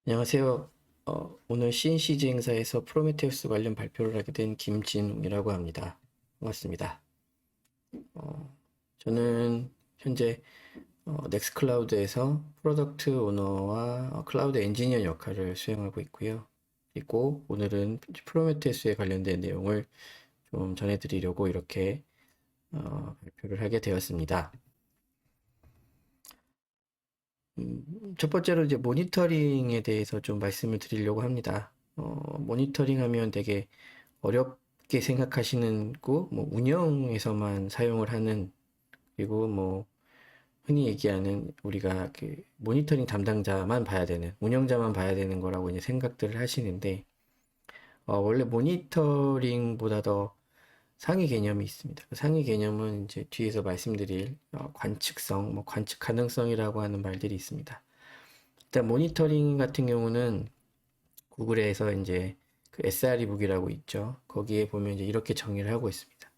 안녕하세요. 오늘 CNCG 행사에서 프로메테우스 관련 발표를 하게 된 김진웅이라고 합니다. 반갑습니다. 저는 현재 넥스클라우드에서 프로덕트 오너와 클라우드 엔지니어 역할을 수행하고 있고요. 그리고 오늘은 프로메테우스에 관련된 내용을 좀 전해드리려고 이렇게 발표를 하게 되었습니다. 첫 번째로 이제 모니터링에 대해서 좀 말씀을 드리려고 합니다. 모니터링 하면 되게 어렵게 생각하시는 거, 뭐 운영에서만 사용을 하는, 그리고 뭐 흔히 얘기하는 우리가 그 모니터링 담당자만 봐야 되는, 운영자만 봐야 되는 거라고 이제 생각들을 하시는데, 원래 모니터링보다 더 상위 개념이 있습니다. 그 상위 개념은 이제 뒤에서 말씀드릴 관측성, 뭐 관측 가능성이라고 하는 말들이 있습니다. 일단 모니터링 같은 경우는 구글에서 이제 그 SRE 북이라고 있죠. 거기에 보면 이제 이렇게 정의를 하고 있습니다.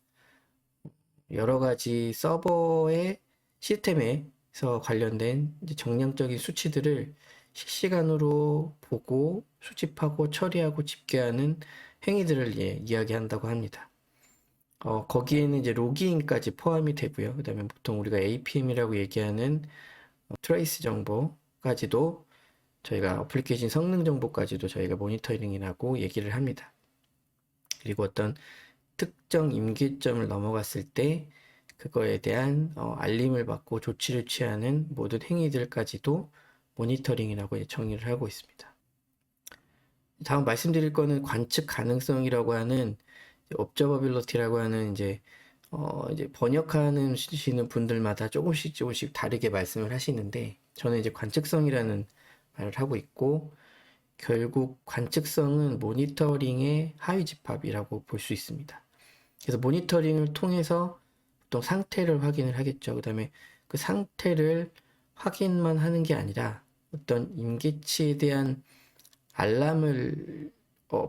여러 가지 서버의 시스템에서 관련된 이제 정량적인 수치들을 실시간으로 보고 수집하고 처리하고 집계하는 행위들을 이야기한다고 합니다. 거기에는 이제 로그인까지 포함이 되고요. 그 다음에 보통 우리가 APM이라고 얘기하는 트레이스 정보까지도 저희가 어플리케이션 성능 정보까지도 저희가 모니터링이라고 얘기를 합니다. 그리고 어떤 특정 임계점을 넘어갔을 때 그거에 대한 알림을 받고 조치를 취하는 모든 행위들까지도 모니터링이라고 정의를 하고 있습니다. 다음 말씀드릴 거는 관측 가능성이라고 하는 observability라고 하는 이제 번역하는 시는 분들마다 조금씩 다르게 말씀을 하시는데 저는 이제 관측성이라는 말을 하고 있고 결국 관측성은 모니터링의 하위 집합이라고 볼 수 있습니다. 그래서 모니터링을 통해서 보통 상태를 확인을 하겠죠. 그 다음에 그 상태를 확인만 하는 게 아니라 어떤 임계치에 대한 알람을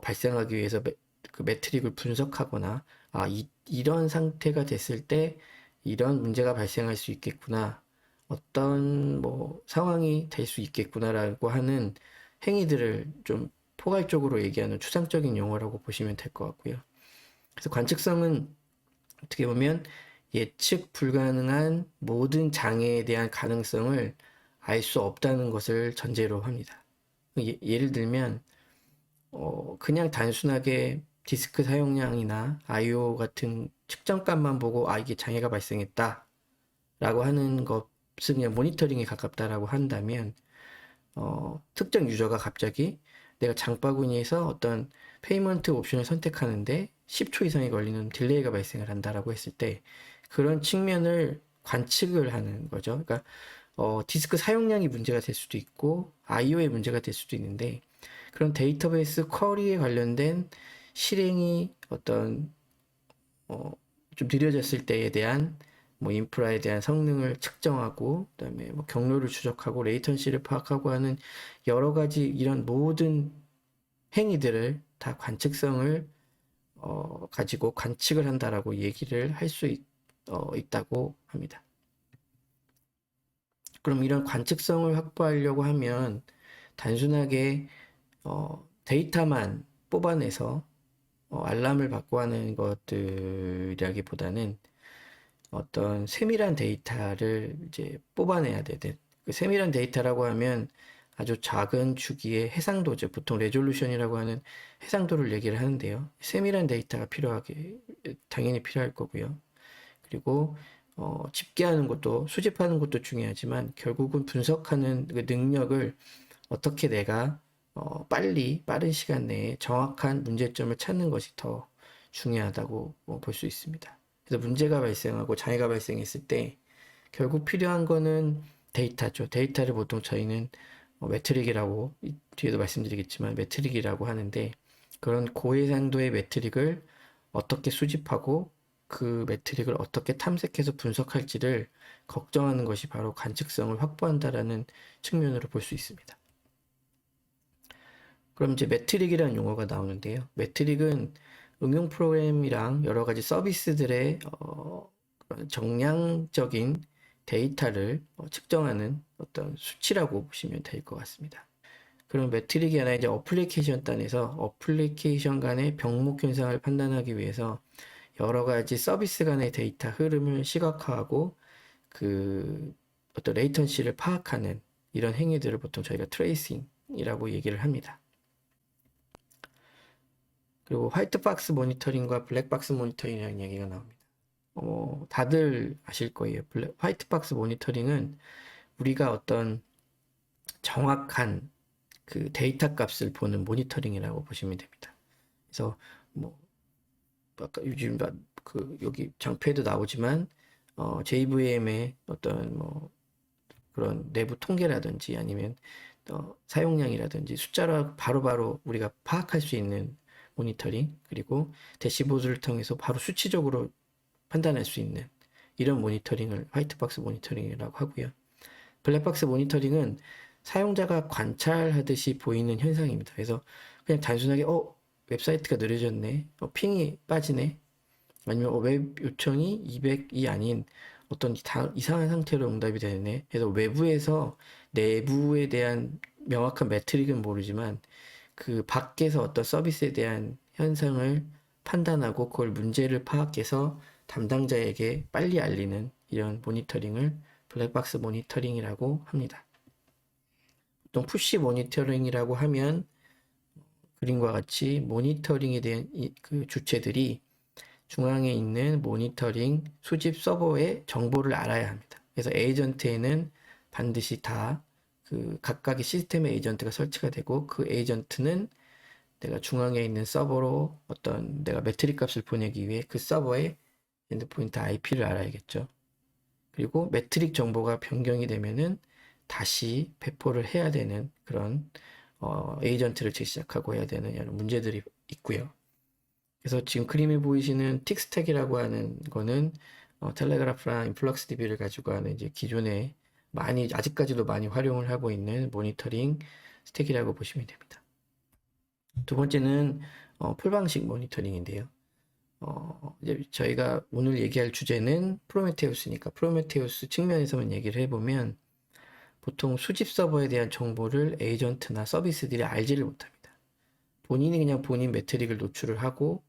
발생하기 위해서 그 매트릭을 분석하거나 이런 상태가 됐을 때 이런 문제가 발생할 수 있겠구나. 어떤 뭐 상황이 될 수 있겠구나라고 하는 행위들을 좀 포괄적으로 얘기하는 추상적인 용어라고 보시면 될 것 같고요. 그래서 관측성은 어떻게 보면 예측 불가능한 모든 장애에 대한 가능성을 알 수 없다는 것을 전제로 합니다. 예를 들면 그냥 단순하게 디스크 사용량이나 I/O 같은 측정값만 보고 이게 장애가 발생했다 라고 하는 것은 그냥 모니터링에 가깝다라고 한다면 특정 유저가 갑자기 내가 장바구니에서 어떤 페이먼트 옵션을 선택하는데 10초 이상이 걸리는 딜레이가 발생을 한다라고 했을 때 그런 측면을 관측을 하는 거죠. 그러니까 디스크 사용량이 문제가 될 수도 있고 I/O에 문제가 될 수도 있는데 그런 데이터베이스 쿼리에 관련된 실행이 어떤 좀 느려졌을 때에 대한 뭐 인프라에 대한 성능을 측정하고 그다음에 뭐 경로를 추적하고 레이턴시를 파악하고 하는 여러 가지 이런 모든 행위들을 다 관측성을 가지고 관측을 한다라고 얘기를 할 수 있다고 합니다. 그럼 이런 관측성을 확보하려고 하면 단순하게 데이터만 뽑아내서 알람을 받고 하는 것들이라기보다는 어떤 세밀한 데이터를 이제 뽑아내야 되는 그 세밀한 데이터라고 하면 아주 작은 주기의 해상도죠. 보통 레졸루션이라고 하는 해상도를 얘기를 하는데요. 세밀한 데이터가 필요하게 당연히 필요할 거고요. 그리고 집계하는 것도 수집하는 것도 중요하지만 결국은 분석하는 그 능력을 어떻게 내가 빠른 시간 내에 정확한 문제점을 찾는 것이 더 중요하다고 볼 수 있습니다. 그래서 문제가 발생하고 장애가 발생했을 때 결국 필요한 거는 데이터죠. 데이터를 보통 저희는 매트릭이라고 뒤에도 말씀드리겠지만 매트릭이라고 하는데 그런 고해상도의 매트릭을 어떻게 수집하고 그 매트릭을 어떻게 탐색해서 분석할지를 걱정하는 것이 바로 관측성을 확보한다라는 측면으로 볼 수 있습니다. 그럼 이제 매트릭이라는 용어가 나오는데요. 매트릭은 응용 프로그램이랑 여러 가지 서비스들의 정량적인 데이터를 측정하는 어떤 수치라고 보시면 될 것 같습니다. 그런 매트릭이 아니라 이제 어플리케이션 단에서 어플리케이션 간의 병목 현상을 판단하기 위해서 여러 가지 서비스 간의 데이터 흐름을 시각화하고 그 어떤 레이턴시를 파악하는 이런 행위들을 보통 저희가 트레이싱이라고 얘기를 합니다. 그리고 화이트박스 모니터링과 블랙박스 모니터링이라는 얘기가 나옵니다. 다들 아실 거예요. 화이트박스 모니터링은 우리가 어떤 정확한 그 데이터 값을 보는 모니터링이라고 보시면 됩니다. 그래서 뭐 아까 요즘 그 여기 장표에도 나오지만 JVM의 어떤 뭐 그런 내부 통계라든지 아니면 사용량이라든지 숫자로 바로바로 우리가 파악할 수 있는 모니터링, 그리고 대시보드를 통해서 바로 수치적으로 판단할 수 있는 이런 모니터링을 화이트박스 모니터링이라고 하고요. 블랙박스 모니터링은 사용자가 관찰하듯이 보이는 현상입니다. 그래서 그냥 단순하게 웹사이트가 느려졌네, 핑이 빠지네, 아니면 웹 요청이 200이 아닌 어떤 이상한 상태로 응답이 되네. 그래서 외부에서 내부에 대한 명확한 매트릭은 모르지만 그 밖에서 어떤 서비스에 대한 현상을 판단하고 그걸 문제를 파악해서 담당자에게 빨리 알리는 이런 모니터링을 블랙박스 모니터링이라고 합니다. 보통 푸시 모니터링이라고 하면 그림과 같이 모니터링에 대한 그 주체들이 중앙에 있는 모니터링 수집 서버의 정보를 알아야 합니다. 그래서 에이전트에는 반드시 다 그 각각의 시스템의 에이전트가 설치가 되고, 그 에이전트는 내가 중앙에 있는 서버로 어떤 내가 매트릭 값을 보내기 위해 그 서버의 엔드포인트 IP를 알아야겠죠. 그리고 매트릭 정보가 변경이 되면은 다시 배포를 해야 되는 그런 에이전트를 재시작하고 해야 되는 이런 문제들이 있고요. 그래서 지금 그림에 보이시는 틱스택이라고 하는 거는 텔레그래프랑 인플럭스 DB를 가지고 하는 이제 기존에 아직까지도 많이 활용을 하고 있는 모니터링 스택이라고 보시면 됩니다. 두 번째는 풀방식 모니터링인데요. 이제 저희가 오늘 얘기할 주제는 프로메테우스니까 프로메테우스 측면에서만 얘기를 해보면, 보통 수집 서버에 대한 정보를 에이전트나 서비스들이 알지를 못합니다. 본인이 그냥 본인 매트릭을 노출을 하고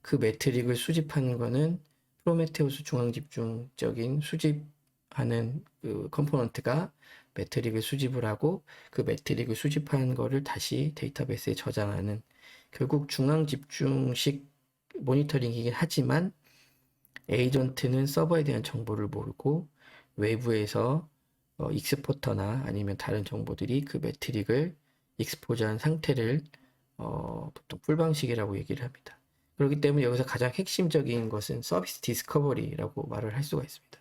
그 매트릭을 수집하는 거는 프로메테우스 중앙집중적인 수집하는 그 컴포넌트가 매트릭을 수집을 하고 그 매트릭을 수집한 거를 다시 데이터베이스에 저장하는, 결국 중앙집중식 모니터링이긴 하지만 에이전트는 서버에 대한 정보를 모르고 외부에서 익스포터나 아니면 다른 정보들이 그 매트릭을 익스포즈한 상태를 보통 풀방식이라고 얘기를 합니다. 그렇기 때문에 여기서 가장 핵심적인 것은 서비스 디스커버리라고 말을 할 수가 있습니다.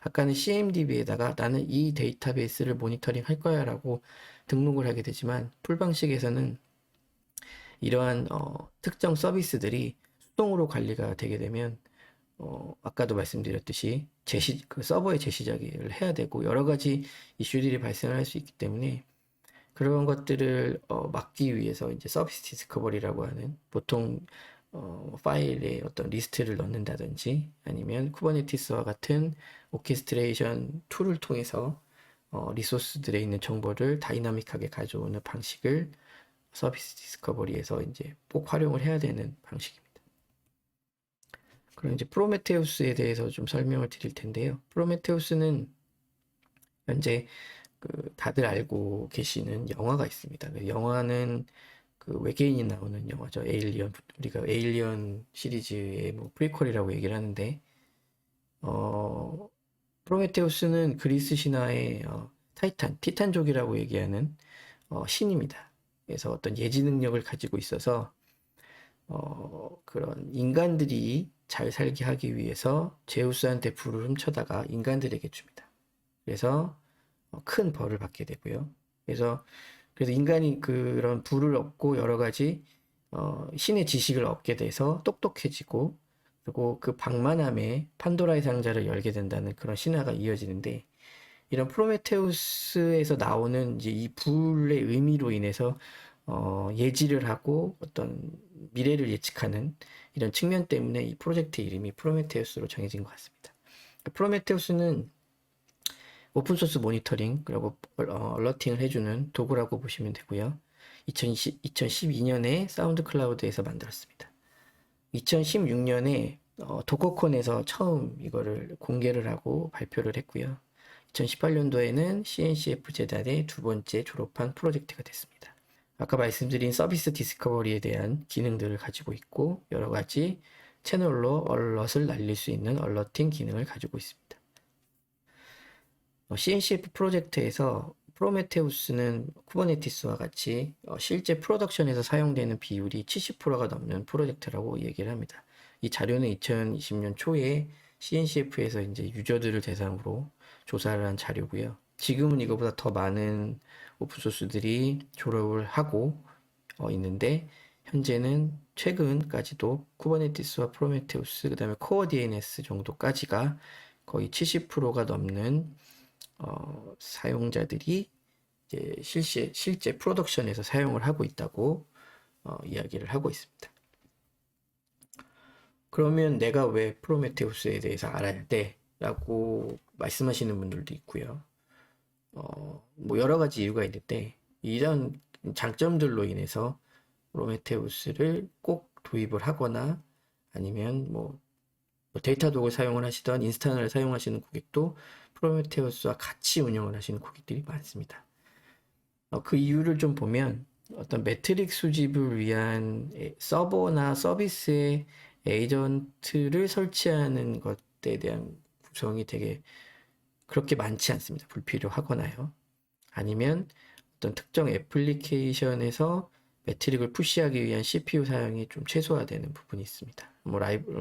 아까는 CMDB에다가 나는 이 데이터베이스를 모니터링 할 거야 라고 등록을 하게 되지만, 풀방식에서는 이러한 특정 서비스들이 수동으로 관리가 되게 되면 아까도 말씀드렸듯이 그 서버의 재시작을 해야 되고 여러 가지 이슈들이 발생을 할 수 있기 때문에, 그런 것들을 막기 위해서 이제 서비스 디스커버리라고 하는, 보통 파일에 어떤 리스트를 넣는다든지 아니면 쿠버네티스와 같은 오케스트레이션 툴을 통해서 리소스들에 있는 정보를 다이나믹하게 가져오는 방식을 서비스 디스커버리에서 이제 꼭 활용을 해야 되는 방식입니다. 그럼 이제 프로메테우스에 대해서 좀 설명을 드릴 텐데요. 프로메테우스는 현재 그 다들 알고 계시는 영화가 있습니다. 그 영화는 그 외계인이 나오는 영화죠. 에일리언. 우리가 에일리언 시리즈의 뭐 프리퀄이라고 얘기를 하는데, 프로메테우스는 그리스 신화의 티탄족이라고 얘기하는 신입니다. 그래서 어떤 예지 능력을 가지고 있어서 그런 인간들이 잘 살게 하기 위해서 제우스한테 불을 훔쳐다가 인간들에게 줍니다. 그래서 큰 벌을 받게 되고요. 그래서 인간이 그런 불을 얻고 여러 가지 신의 지식을 얻게 돼서 똑똑해지고, 그리고 그 방만함에 판도라의 상자를 열게 된다는 그런 신화가 이어지는데, 이런 프로메테우스에서 나오는 이제 이 불의 의미로 인해서 예지를 하고 어떤 미래를 예측하는 이런 측면 때문에 이 프로젝트 이름이 프로메테우스로 정해진 것 같습니다. 프로메테우스는 오픈소스 모니터링 그리고 얼러팅을 해주는 도구라고 보시면 되고요. 2012년에 사운드 클라우드에서 만들었습니다. 2016년에 도커콘에서 처음 이거를 공개를 하고 발표를 했고요. 2018년도에는 CNCF 재단의 두 번째 졸업한 프로젝트가 됐습니다. 아까 말씀드린 서비스 디스커버리에 대한 기능들을 가지고 있고 여러 가지 채널로 얼럿을 날릴 수 있는 얼러팅 기능을 가지고 있습니다. CNCF 프로젝트에서 프로메테우스는 쿠버네티스와 같이 실제 프로덕션에서 사용되는 비율이 70%가 넘는 프로젝트라고 얘기를 합니다. 이 자료는 2020년 초에 CNCF에서 이제 유저들을 대상으로 조사를 한 자료고요. 지금은 이거보다 더 많은 오픈소스들이 졸업을 하고 있는데 현재는 최근까지도 쿠버네티스와 프로메테우스 그다음에 코어 DNS 정도까지가 거의 70%가 넘는 사용자들이 이제 실제 프로덕션에서 사용을 하고 있다고 이야기를 하고 있습니다. 그러면 내가 왜 프로메테우스에 대해서 알아야 돼? 라고 말씀하시는 분들도 있고요. 뭐 여러 가지 이유가 있는데 이런 장점들로 인해서 프로메테우스를 꼭 도입을 하거나 아니면 뭐 데이터독을 사용을 하시던 인스타나를 사용하시는 고객도 프로메테우스와 같이 운영을 하시는 고객들이 많습니다. 그 이유를 좀 보면 어떤 매트릭 수집을 위한 서버나 서비스의 에이전트를 설치하는 것에 대한 구성이 되게 그렇게 많지 않습니다. 불필요하거나요. 아니면 어떤 특정 애플리케이션에서 매트릭을 푸시하기 위한 CPU 사용이 좀 최소화되는 부분이 있습니다. 뭐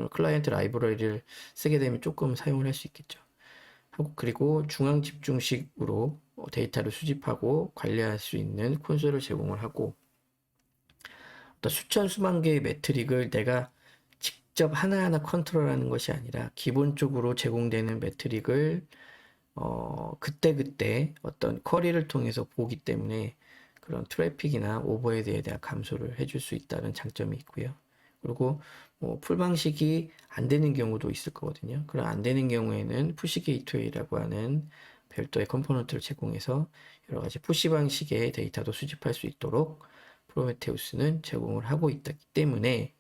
클라이언트 라이브러리를 쓰게 되면 조금 사용을 할 수 있겠죠. 그리고 중앙 집중식으로 데이터를 수집하고 관리할 수 있는 콘솔을 제공을 하고 또 수천 수만 개의 매트릭을 내가 직접 하나하나 컨트롤하는 것이 아니라 기본적으로 제공되는 매트릭을 그때그때 어떤 쿼리를 통해서 보기 때문에 그런 트래픽이나 오버헤드에 대한 감소를 해줄 수 있다는 장점이 있고요. 그리고 뭐 풀 방식이 안 되는 경우도 있을 거거든요. 그럼 안 되는 경우에는 푸시 게이트웨이라고 하는 별도의 컴포넌트를 제공해서 여러 가지 푸시 방식의 데이터도 수집할 수 있도록 프로메테우스는 제공을 하고 있기 때문에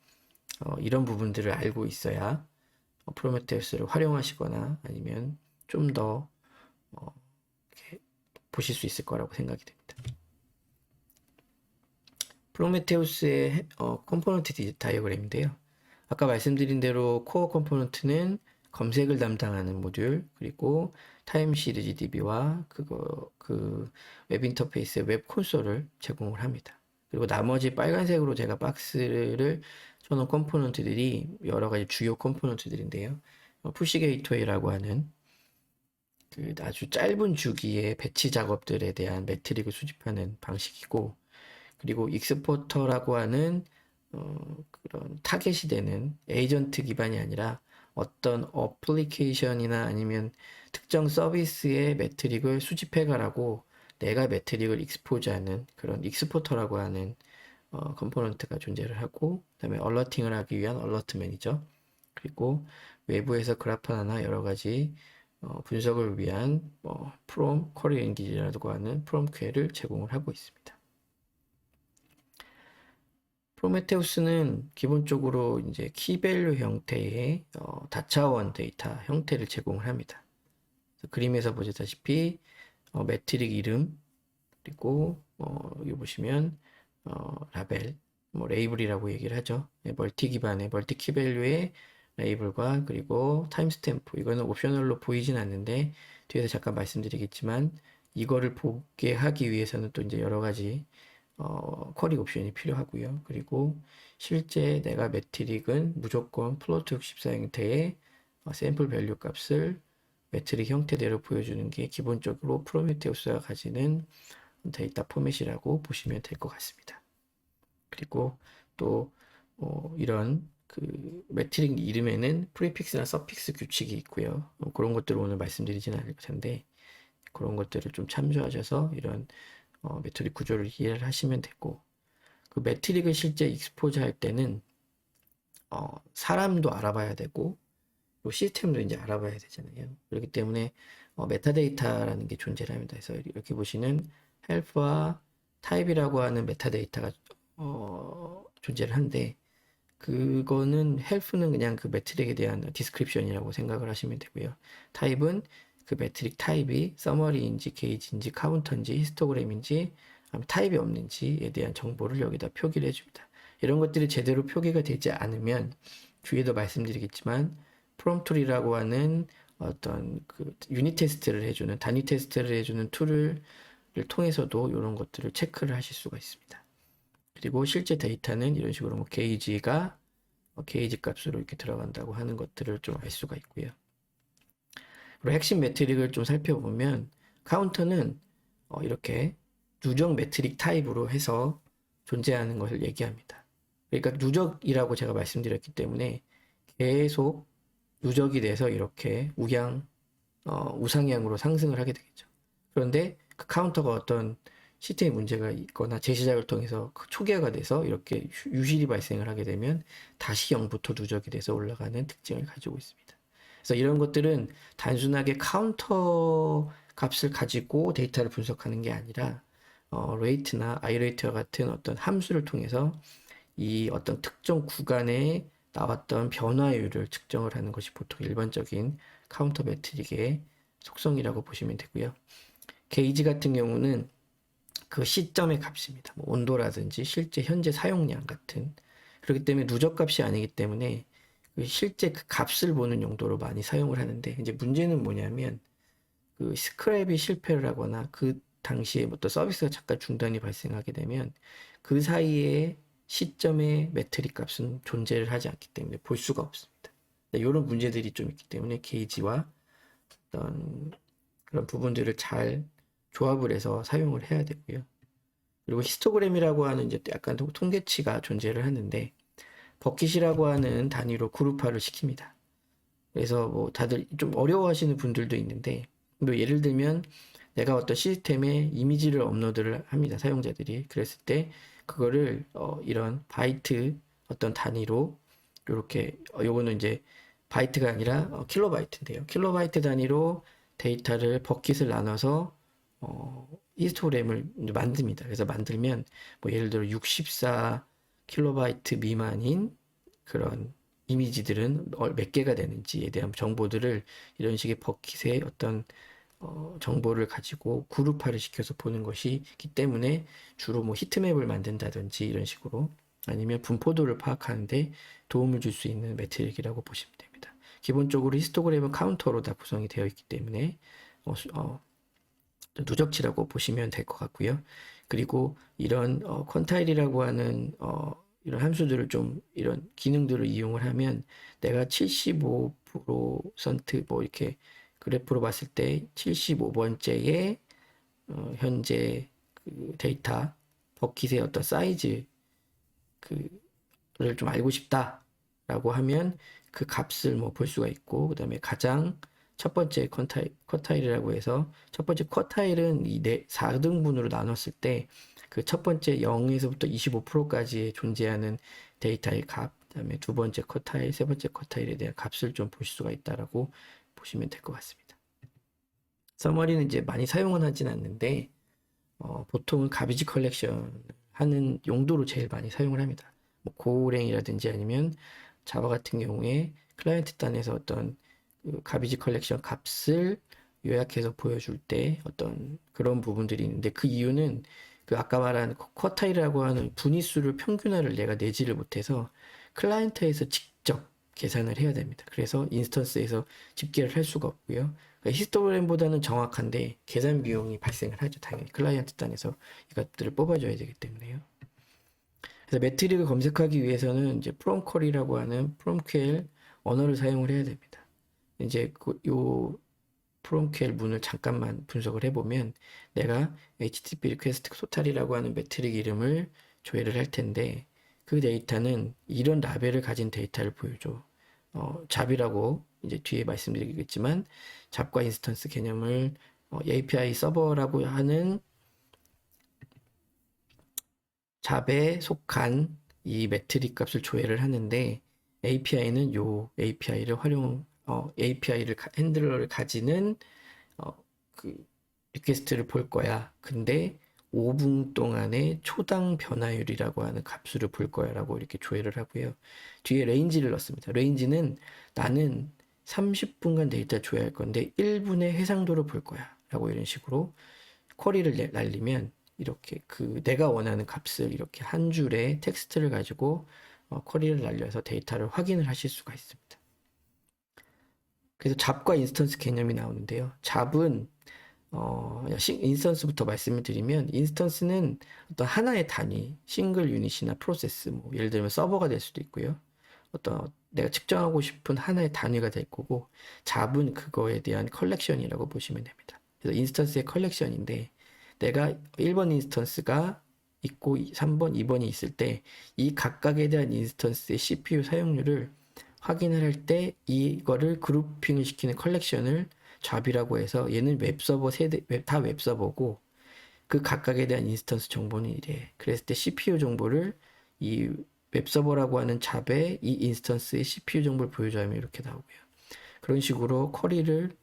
이런 부분들을 알고 있어야 프로메테우스를 활용하시거나 아니면 좀 더 보실 수 있을 거라고 생각이 됩니다. 프로메테우스의 컴포넌트 다이어그램인데요. 아까 말씀드린 대로 코어 컴포넌트는 검색을 담당하는 모듈, 그리고 타임 시리즈 DB와 그 웹 인터페이스의 웹 콘솔을 제공을 합니다. 그리고 나머지 빨간색으로 제가 박스를 쳐놓은 컴포넌트들이 여러 가지 주요 컴포넌트들인데요. 푸시 게이트웨이라고 하는 그 아주 짧은 주기의 배치 작업들에 대한 매트릭을 수집하는 방식이고, 그리고 익스포터라고 하는 그런 타겟이 되는 에이전트 기반이 아니라 어떤 어플리케이션이나 아니면 특정 서비스의 매트릭을 수집해가라고 내가 매트릭을 익스포즈하는 그런 익스포터라고 하는 컴포넌트가 존재를 하고, 그다음에 얼러팅을 하기 위한 얼러트 매니저, 그리고 외부에서 그래파나 여러 가지 분석을 위한 프롬 쿼리 엔기지라고 하는 프롬 퀘를 제공을 하고 있습니다. 프로메테우스는 기본적으로 이제 키밸류 형태의 다차원 데이터 형태를 제공을 합니다. 그림에서 보시다시피 매트릭 이름, 그리고 여기 보시면 라벨, 레이블이라고 얘기를 하죠. 네, 멀티 기반의 멀티 키밸류의 레이블과 그리고 타임스탬프, 이거는 옵셔널로 보이진 않는데 뒤에서 잠깐 말씀드리겠지만 이거를 보게 하기 위해서는 또 이제 여러 가지 쿼리 옵션이 필요하고요. 그리고 실제 내가 매트릭은 무조건 플로트 64 형태의 샘플 밸류 값을 매트릭 형태대로 보여주는 게 기본적으로 프로메테우스가 가지는 데이터 포맷이라고 보시면 될 것 같습니다. 그리고 또 이런 그 매트릭 이름에는 프리픽스나 서픽스 규칙이 있고요. 그런 것들을 오늘 말씀드리지는 않을 텐데 그런 것들을 좀 참조하셔서 이런 매트릭 구조를 이해를 하시면 되고, 그 매트릭을 실제 익스포즈 할 때는 사람도 알아봐야 되고 또 시스템도 이제 알아봐야 되잖아요. 그렇기 때문에 메타데이터라는 게 존재를 합니다. 그래서 이렇게 보시는 헬프와 타입이라고 하는 메타데이터가 존재를 한데, 그거는 헬프는 그냥 그 매트릭에 대한 디스크립션이라고 생각을 하시면 되고요. 타입은 그 매트릭 타입이 서머리인지 게이지인지 카운터인지 히스토그램인지 아니면 타입이 없는지에 대한 정보를 여기다 표기를 해줍니다. 이런 것들이 제대로 표기가 되지 않으면 뒤에도 말씀드리겠지만 프롬툴이라고 하는 어떤 그 유닛 테스트를 해주는 단위 테스트를 해주는 툴을 통해서도 이런 것들을 체크를 하실 수가 있습니다. 그리고 실제 데이터는 이런 식으로 뭐 게이지가 게이지 값으로 이렇게 들어간다고 하는 것들을 좀 알 수가 있고요. 그리고 핵심 매트릭을 좀 살펴보면 카운터는 이렇게 누적 매트릭 타입으로 해서 존재하는 것을 얘기합니다. 그러니까 누적이라고 제가 말씀드렸기 때문에 계속 누적이 돼서 이렇게 우상향으로 상승을 하게 되겠죠. 그런데 그 카운터가 어떤 시스템에 문제가 있거나 재시작을 통해서 초기화가 돼서 이렇게 유실이 발생을 하게 되면 다시 0부터 누적이 돼서 올라가는 특징을 가지고 있습니다. 그래서 이런 것들은 단순하게 카운터 값을 가지고 데이터를 분석하는 게 아니라 레이트나 아이레이트와 같은 어떤 함수를 통해서 이 어떤 특정 구간에 나왔던 변화율을 측정을 하는 것이 보통 일반적인 카운터 매트릭의 속성이라고 보시면 되고요. 게이지 같은 경우는 그 시점의 값입니다. 뭐 온도라든지 실제 현재 사용량 같은. 그렇기 때문에 누적 값이 아니기 때문에 실제 그 값을 보는 용도로 많이 사용을 하는데, 이제 문제는 뭐냐면 그 스크랩이 실패를 하거나 그 당시에 어떤 서비스가 잠깐 중단이 발생하게 되면 그 사이에 시점의 매트릭 값은 존재를 하지 않기 때문에 볼 수가 없습니다. 이런 문제들이 좀 있기 때문에 게이지와 어떤 그런 부분들을 잘 조합을 해서 사용을 해야 되고요. 그리고 히스토그램이라고 하는 이제 약간 통계치가 존재를 하는데 버킷이라고 하는 단위로 그룹화를 시킵니다. 그래서 뭐 다들 좀 어려워하시는 분들도 있는데, 뭐 예를 들면 내가 어떤 시스템에 이미지를 업로드를 합니다. 사용자들이. 그랬을 때 그거를 이런 바이트 어떤 단위로 이렇게 요거는 이제 바이트가 아니라 킬로바이트인데요. 킬로바이트 단위로 데이터를 버킷을 나눠서 히스토그램을 만듭니다. 그래서 만들면 뭐 예를 들어 64 킬로바이트 미만인 그런 이미지들은 몇 개가 되는지에 대한 정보들을 이런 식의 버킷의 어떤 정보를 가지고 그룹화를 시켜서 보는 것이기 때문에 주로 뭐 히트맵을 만든다든지 이런 식으로 아니면 분포도를 파악하는데 도움을 줄 수 있는 매트릭이라고 보시면 됩니다. 기본적으로 히스토그램은 카운터로 다 구성이 되어 있기 때문에 누적치라고 보시면 될 것 같고요. 그리고 이런 퀀타일이라고 하는 이런 함수들을 좀 이런 기능들을 이용을 하면 내가 75% 뭐 이렇게 그래프로 봤을 때 75번째의 현재 그 데이터 버킷의 어떤 사이즈 그를 좀 알고 싶다라고 하면 그 값을 뭐 볼 수가 있고, 그 다음에 가장 첫 번째 쿼타일이라고 해서 첫 번째 쿼타일은 이 4등분으로 나눴을 때 그 첫 번째 0에서부터 25%까지 존재하는 데이터의 값, 그다음에 두 번째 쿼타일, 세 번째 쿼타일에 대한 값을 좀 볼 수가 있다라고 보시면 될 것 같습니다. 서머리는 이제 많이 사용은 하진 않는데 보통은 가비지 컬렉션 하는 용도로 제일 많이 사용을 합니다. 뭐 고랭이라든지 아니면 자바 같은 경우에 클라이언트 단에서 어떤 그 가비지 컬렉션 값을 요약해서 보여줄 때 어떤 그런 부분들이 있는데, 그 이유는 그 아까 말한 쿼타일이라고 하는 분위수를 평균화를 내가 내지를 못해서 클라이언트에서 직접 계산을 해야 됩니다. 그래서 인스턴스에서 집계를 할 수가 없고요. 그러니까 히스토그램보다는 정확한데 계산 비용이 발생을 하죠. 당연히 클라이언트 단에서 이것들을 뽑아줘야 되기 때문에요. 그래서 매트릭을 검색하기 위해서는 이제 프롬퀄이라고 하는 프롬퀄 언어를 사용을 해야 됩니다. 이제 요 프롬퀄 문을 잠깐만 분석을 해보면 내가 HTTP 리퀘스트 토탈이라고 하는 매트릭 이름을 조회를 할 텐데 그 데이터는 이런 라벨을 가진 데이터를 보여줘. 잡이라고 이제 뒤에 말씀드리겠지만 잡과 인스턴스 개념을 API 서버라고 하는 잡에 속한 이 매트릭 값을 조회를 하는데 API는 요 API를 API를 핸들러를 가지는 그 리퀘스트를 볼 거야. 근데 5분 동안의 초당 변화율이라고 하는 값수를 볼 거야 라고 이렇게 조회를 하고요. 뒤에 레인지를 넣습니다. 레인지는 나는 30분간 데이터 조회할 건데 1분의 해상도를 볼 거야 라고 이런 식으로 쿼리를 날리면 이렇게 그 내가 원하는 값을 이렇게 한 줄의 텍스트를 가지고 쿼리를 날려서 데이터를 확인을 하실 수가 있습니다. 그래서 잡과 인스턴스 개념이 나오는데요. 잡은 인스턴스부터 말씀을 드리면 인스턴스는 어떤 하나의 단위, 싱글 유닛이나 프로세스, 뭐 예를 들면 서버가 될 수도 있고요. 어떤 내가 측정하고 싶은 하나의 단위가 될 거고 잡은 그거에 대한 컬렉션이라고 보시면 됩니다. 그래서 인스턴스의 컬렉션인데 내가 1번 인스턴스가 있고 3번, 2번이 있을 때 이 각각에 대한 인스턴스의 CPU 사용률을 확인을 할 때 이거를 그룹핑을 시키는 컬렉션을 잡이라고 해서 얘는 웹서버 세대, 다 웹서버고 그 각각에 대한 인스턴스 정보는 이래. 그랬을 때 CPU 정보를 이 웹서버라고 하는 잡에 이 인스턴스의 CPU 정보를 보여줘야 이렇게 나오고요. 그런 식으로 쿼리를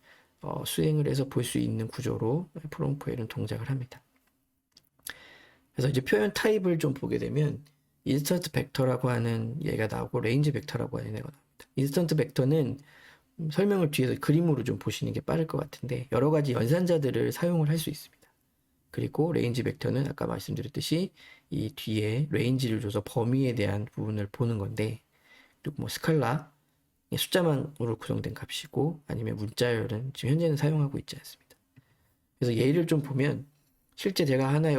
수행을 해서 볼 수 있는 구조로 프롬프에는 동작을 합니다. 그래서 이제 표현 타입을 좀 보게 되면 인스턴트 벡터라고 하는 얘가 나오고 레인지 벡터라고 하는 얘가 나옵니다. 인스턴트 벡터는 설명을 뒤에서 그림으로 좀 보시는 게 빠를 것 같은데 여러 가지 연산자들을 사용을 할 수 있습니다. 그리고 레인지 벡터는 아까 말씀드렸듯이 이 뒤에 레인지를 줘서 범위에 대한 부분을 보는 건데 그리고 뭐 스칼라 숫자만으로 구성된 값이고 아니면 문자열은 지금 현재는 사용하고 있지 않습니다. 그래서 예를 좀 보면 실제 제가 하나의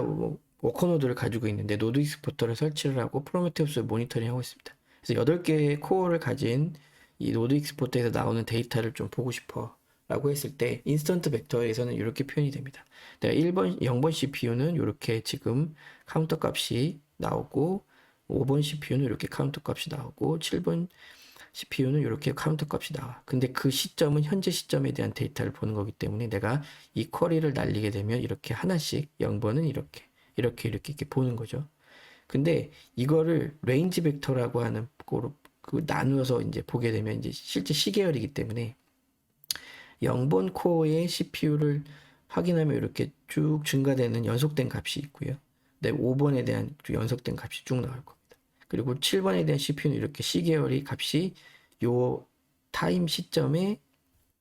워커노드를 가지고 있는데 노드 익스포터를 설치를 하고 프로메테우스 모니터링 하고 있습니다. 그래서 8개의 코어를 가진 이 노드 익스포터에서 나오는 데이터를 좀 보고 싶어 라고 했을 때 인스턴트 벡터에서는 이렇게 표현이 됩니다. 내가 1번, 0번 CPU는 이렇게 지금 카운터 값이 나오고 5번 CPU는 이렇게 카운터 값이 나오고 7번 CPU는 이렇게 카운터 값이 나와. 근데 그 시점은 현재 시점에 대한 데이터를 보는 거기 때문에 내가 이 쿼리를 날리게 되면 이렇게 하나씩 0번은 이렇게 보는 거죠. 근데 이거를 레인지 벡터라고 하는 거로 그 나누어서 이제 보게 되면 이제 실제 시계열이기 때문에 0번 코어의 CPU를 확인하면 이렇게 쭉 증가되는 연속된 값이 있고요. 네, 5번에 대한 연속된 값이 쭉 나올 겁니다. 그리고 7번에 대한 CPU는 이렇게 시계열의 값이 요 타임 시점에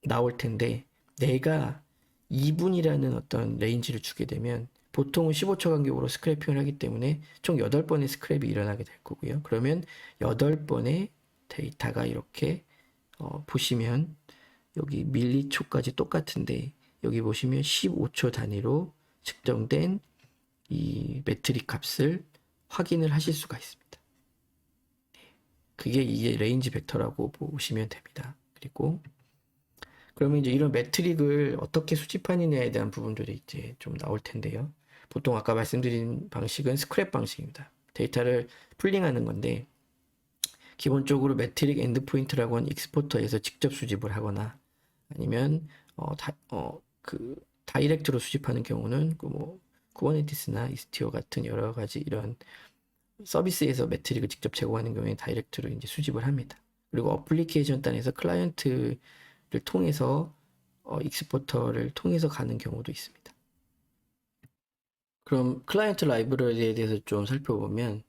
나올 텐데 내가 2분이라는 어떤 레인지를 주게 되면 보통은 15초 간격으로 스크래핑을 하기 때문에 총 8번의 스크랩이 일어나게 될 거고요. 그러면 8번의 데이터가 이렇게 보시면 여기 밀리초까지 똑같은데 여기 보시면 15초 단위로 측정된 이 매트릭 값을 확인을 하실 수가 있습니다. 그게 이게 레인지 벡터라고 보시면 됩니다. 그리고 그러면 이제 이런 매트릭을 어떻게 수집하느냐에 대한 부분들이 이제 좀 나올 텐데요. 보통 아까 말씀드린 방식은 스크랩 방식입니다. 데이터를 풀링하는 건데 기본적으로 매트릭 엔드포인트라고 하는 익스포터에서 직접 수집을 하거나 아니면 그 다이렉트로 수집하는 경우는 그뭐 쿠버네티스나 이스티어 같은 여러 가지 이런 서비스에서 매트릭을 직접 제공하는 경우에 다이렉트로 이제 수집을 합니다. 그리고 어플리케이션 단에서 클라이언트를 통해서 익스포터를 통해서 가는 경우도 있습니다. 그럼 클라이언트 라이브러리에 대해서 좀 살펴보면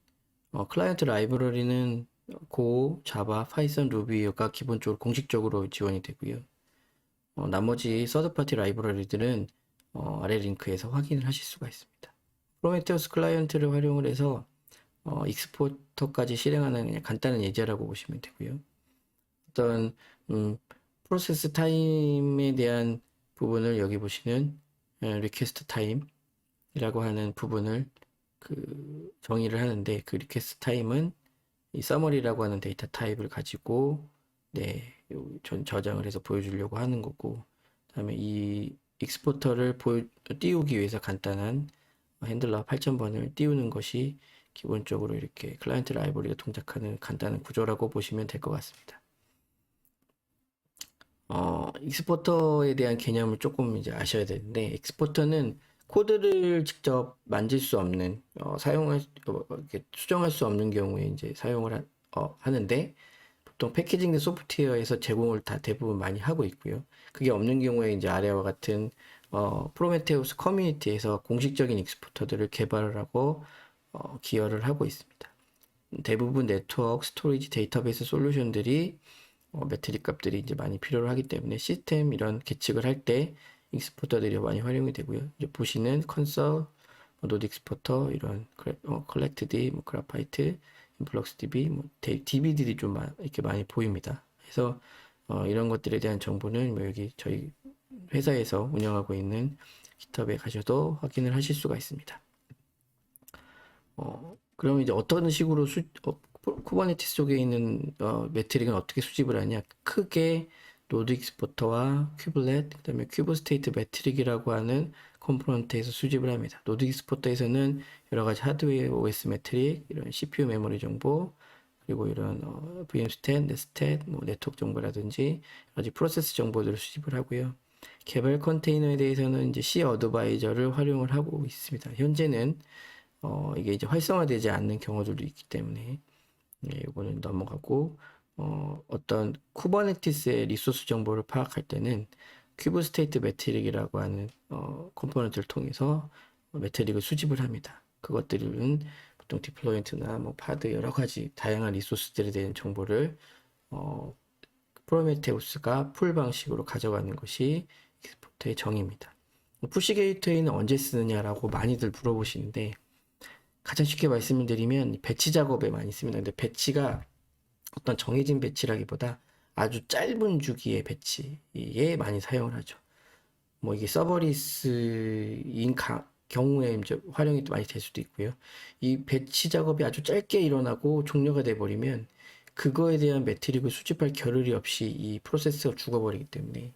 클라이언트 라이브러리는 고, 자바, 파이썬, 루비가 기본적으로 공식적으로 지원이 되고요. 나머지 서드파티 라이브러리들은 아래 링크에서 확인을 하실 수가 있습니다. 프로메테우스 클라이언트를 활용을 해서 익스포터까지 실행하는 그냥 간단한 예제라고 보시면 되고요. 어떤 프로세스 타임에 대한 부분을 여기 보시는 리퀘스트 타임이라고 하는 부분을 그 정의를 하는데 그 리퀘스트 타임은 이 서머리라고 하는 데이터 타입을 가지고 저장을 해서 보여주려고 하는 거고 그다음에 이 익스포터를 띄우기 위해서 간단한 핸들러 8000번을 띄우는 것이 기본적으로 이렇게 클라이언트 라이브러리가 동작하는 간단한 구조라고 보시면 될 것 같습니다. 익스포터에 대한 개념을 조금 이제 아셔야 되는데 익스포터는 코드를 직접 만질 수 없는 이렇게 수정할 수 없는 경우에 이제 사용을 하는데 보통 패키징된 소프트웨어에서 제공을 다 대부분 많이 하고 있고요. 그게 없는 경우에 이제 아래와 같은 프로메테우스 커뮤니티에서 공식적인 익스포터들을 개발을 하고 기여를 하고 있습니다. 대부분 네트워크, 스토리지, 데이터베이스 솔루션들이 매트릭 값들이 이제 많이 필요로 하기 때문에 시스템 이런 계측을 할 때 익스포터들이 많이 활용이 되고요. 이제 보시는 컨서, 노드 익스포터 이런 컬렉트D, 그래파이트, 인플럭스DB, DB들이 좀 이렇게 많이 보입니다. 그래서 이런 것들에 대한 정보는 여기 저희 회사에서 운영하고 있는 GitHub에 가셔도 확인을 하실 수가 있습니다. 그럼 이제 어떤 식으로 쿠버네티스 쪽에 있는 매트릭은 어떻게 수집을 하냐? 크게 노드 익스포터와 큐블렛, 그다음에 큐브 스테이트 매트릭이라고 하는 컴포넌트에서 수집을 합니다. 노드 익스포터에서는 여러 가지 하드웨어 OS 매트릭, 이런 CPU 메모리 정보, 그리고 이런 VMstat, 넷스탯, 네트워크 정보라든지 여러 가지 프로세스 정보들을 수집을 하고요. 개발 컨테이너에 대해서는 이제 C 어드바이저를 활용을 하고 있습니다. 현재는 이게 이제 활성화되지 않는 경우들도 있기 때문에 이거는 넘어가고 어떤 쿠버네티스의 리소스 정보를 파악할 때는 큐브 스테이트 매트릭이라고 하는 컴포넌트를 통해서 매트릭을 수집을 합니다. 그것들은 보통 디플로이먼트나 파드 여러 가지 다양한 리소스들에 대한 정보를 프로메테우스가 풀 방식으로 가져가는 것이 익스포터의 정의입니다. 푸시 게이트웨이는 언제 쓰느냐라고 많이들 물어보시는데 가장 쉽게 말씀을 드리면 배치 작업에 많이 씁니다. 근데 배치가 어떤 정해진 배치라기보다 아주 짧은 주기의 배치에 많이 사용을 하죠. 이게 서버리스인 경우에 이제 활용이 많이 될 수도 있고요. 이 배치 작업이 아주 짧게 일어나고 종료가 돼버리면 그거에 대한 매트릭을 수집할 겨를이 없이 이 프로세스가 죽어버리기 때문에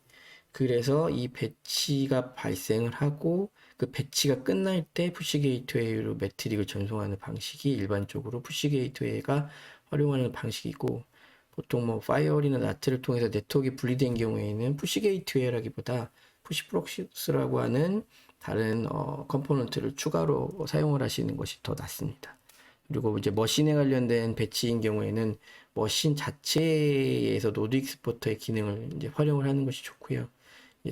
그래서 이 배치가 발생을 하고 그 배치가 끝날 때 푸시 게이트웨이로 매트릭을 전송하는 방식이 일반적으로 푸시 게이트웨이가 활용하는 방식이고 보통 파이어월이나 나트를 통해서 네트워크가 분리된 경우에는 푸시 게이트웨이라기보다 푸시 프록시라고 하는 다른 컴포넌트를 추가로 사용을 하시는 것이 더 낫습니다. 그리고 이제 머신에 관련된 배치인 경우에는 머신 자체에서 노드 익스포터의 기능을 이제 활용을 하는 것이 좋고요.